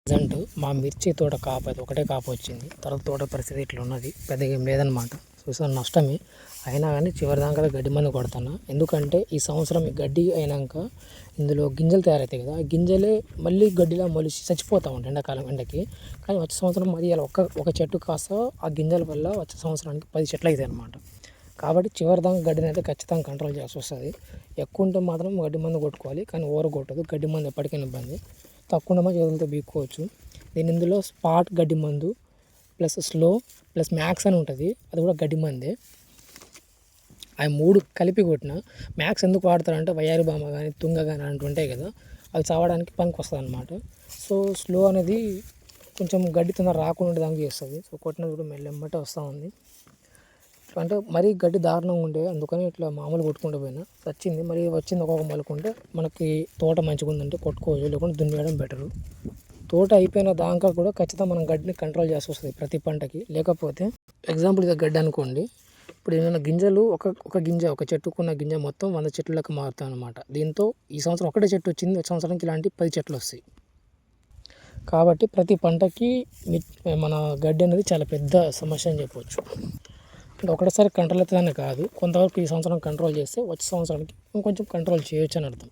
Present మా మిర్చి తోట కాపు అయితే ఒకటే కాపు వచ్చింది. తర్వాత తోట పరిస్థితి ఇట్లా ఉన్నది, పెద్దగా ఏం లేదనమాట. చూసాను నష్టమే. అయినా కానీ చివరిదాకా గడ్డి మందు కొడుతున్నా. ఎందుకంటే ఈ సంవత్సరం ఈ గడ్డి అయినాక ఇందులో గింజలు తయారవుతాయి కదా, ఆ గింజలే మళ్ళీ గడ్డిలా మొలిచి చచ్చిపోతూ ఉంటాయి ఎండాకాలం ఎండకి. కానీ వచ్చే సంవత్సరం మరి ఇలా ఒక చెట్టు కాస్త ఆ గింజల వల్ల వచ్చే సంవత్సరానికి 10 చెట్లు అవుతాయి అనమాట. కాబట్టి చివరిదాకా గడ్డిని అయితే ఖచ్చితంగా కంట్రోల్ చేయాల్సి వస్తుంది. ఎక్కువ ఉంటే మాత్రం గడ్డి మందు కొట్టుకోవాలి, కానీ ఓవర్ కొట్టదు. గడ్డి మందు ఎప్పటికైనా ఇబ్బంది. తక్కువ ఉండమో చేతులతో బీక్కోవచ్చు. దీని ఇందులో స్పాట్ గడ్డి మందు ప్లస్ స్లో ప్లస్ మ్యాక్స్ అని ఉంటుంది, అది కూడా గడ్డి మందే. అవి 3 కలిపి కొట్టిన. మ్యాక్స్ ఎందుకు వాడతారంటే వయారి బామ కానీ తుంగ కానీ అలాంటివి ఉంటాయి కదా, అవి చావడానికి పనికి వస్తుంది అనమాట. సో స్లో అనేది కొంచెం గడ్డి తొందర రాకుండా దానికి చేస్తుంది. సో కొట్టిన కూడా మెల్లెమ్మటే వస్తూ ఉంది. అంటే మరీ గడ్డి దారుణంగా ఉండే, అందుకని ఇట్లా మామూలు కొట్టుకుంటూ పోయినా వచ్చింది. మరి వచ్చింది ఒక్కొక్క మొలకుంటే మనకి తోట మంచిగా ఉందంటే కొట్టుకోవచ్చు, లేకుంటే దున్నేయడం బెటరు. తోట అయిపోయిన దాకా కూడా ఖచ్చితంగా మనం గడ్డిని కంట్రోల్ చేసి వస్తుంది ప్రతి పంటకి. లేకపోతే ఎగ్జాంపుల్ ఇది గడ్డి అనుకోండి, ఇప్పుడు ఏమైనా గింజలు ఒక చెట్టుకున్న గింజ మొత్తం 100 చెట్లకు మారుతాయి అనమాట. దీంతో ఈ సంవత్సరం ఒకటే చెట్టు వచ్చింది, వచ్చే సంవత్సరానికి ఇలాంటి 10 చెట్లు వస్తాయి. కాబట్టి ప్రతి పంటకి మన గడ్డి అనేది చాలా పెద్ద సమస్య అని చెప్పవచ్చు. అంటే ఒకటేసారి కంట్రోల్ అవుతుందని కాదు, కొంతవరకు ఈ సంవత్సరం కంట్రోల్ చేస్తే వచ్చే సంవత్సరానికి ఇంకొంచెం కంట్రోల్ చేయొచ్చు అని అర్థం.